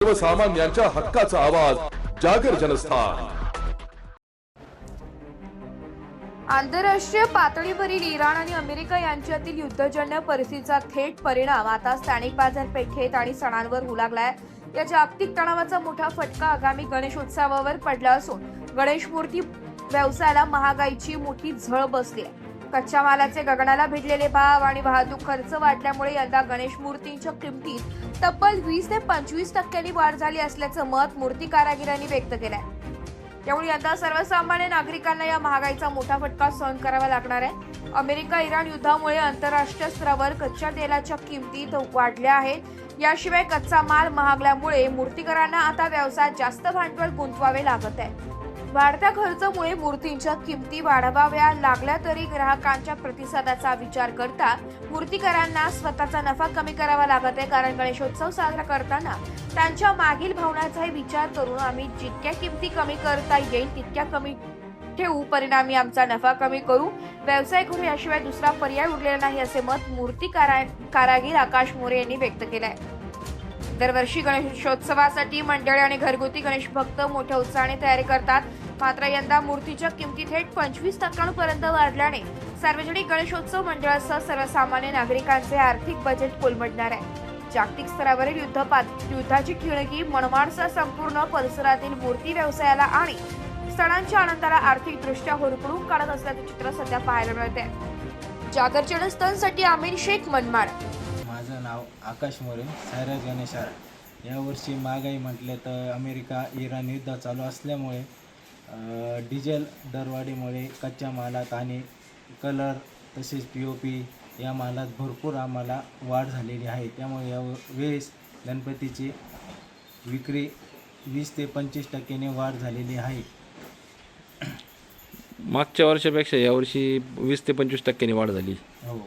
सर्वसामान्यांच्या हक्काचा आवाज जागर जनस्थान। आंतरराष्ट्रीय पातळीवरील इराण आणि अमेरिका यांच्यातील युद्धजन्य परिस्थितीचा थेट परिणाम आता स्थानिक बाजारपेठेत आणि सणांवर होऊ लागलाय। या जागतिक तणावाचा मोठा फटका आगामी गणेशोत्सवावर पडला असून गणेश मूर्ती व्यवसायाला महागाईची मोठी झळ बसली आहे। कच्च्या मालाचे गगनाला भिडलेले भाव आणि वाहतूक खर्च वाढल्यामुळे यंदा गणेश मूर्तींच्या किमतीत तब्बल 20 ते 25% वाढ झाली असल्याचं मत मूर्ती कारागिरांनी व्यक्त केलंय। त्यामुळे यंदा सर्वसामान्य नागरिकांना या महागाईचा मोठा फटका सहन करावा लागणार आहे। अमेरिका इराण युद्धामुळे आंतरराष्ट्रीय स्तरावर कच्च्या तेलाच्या किमती वाढल्या आहेत। याशिवाय कच्चा माल महागल्यामुळे मूर्तिकारांना आता व्यवसायात जास्त भांडवल गुंतवावे लागत आहे। वाढत्या खर्चामुळे मूर्तींच्या किमती वाढवाव्या लागल्या तरी ग्राहकांच्या प्रतिसादाचा विचार करता मूर्तिकारांना स्वतःचा नफा कमी करावा लागत आहे। कारण गणेशोत्सव साजरा करताना त्यांच्या मागील भावनाचाही विचार करून आम्ही जितक्या किमती कमी करता येईल तितक्या कमी ठेवू, परिणामी आमचा नफा कमी करू, व्यवसाय करू, याशिवाय दुसरा पर्याय उरलेला नाही असे मत मूर्ती कारागीर आकाश मोरे यांनी व्यक्त केले आहे। दरवर्षी गणेशोत्सवासाठी मंडळे आणि घरगुती गणेश भक्त मोठ्या उत्साहाने तयारी करतात। मात्र यंदा मूर्तीच्या किमती थेट 25% वाढल्याने सार्वजनिक गणेशोत्सव मंडळासह सर्वसामान्य नागरिकांचे आर्थिक बजेट कोलमडणार आहे। जागतिक स्तरावरील युद्धाची ठिणगी मनमाडसह संपूर्ण परिसरातील मूर्ती व्यवसायाला आणि सणांच्या आनंदाला आर्थिकदृष्ट्या होरपळून काढत असल्याचे चित्र सध्या पाहायला मिळते। जागर जनस्थानसाठी आमीन शेख, मनमाड। माझं नाव आकाश मोरे, सायराज गणेशार। यावर्षी महागाई म्हटले तर अमेरिका इराण युद्ध चालू असल्यामुळे डिझेल दरवाढीमुळे कच्च्या मालात आणि कलर तसेच POP या मालात भरपूर आम्हाला वाढ झालेली आहे। त्यामुळे यावेळेस गणपतीची विक्री 20 ते 25% वाढ झालेली आहे। मागच्या वर्षापेक्षा यावर्षी 20 ते 25% वाढ झाली। हो।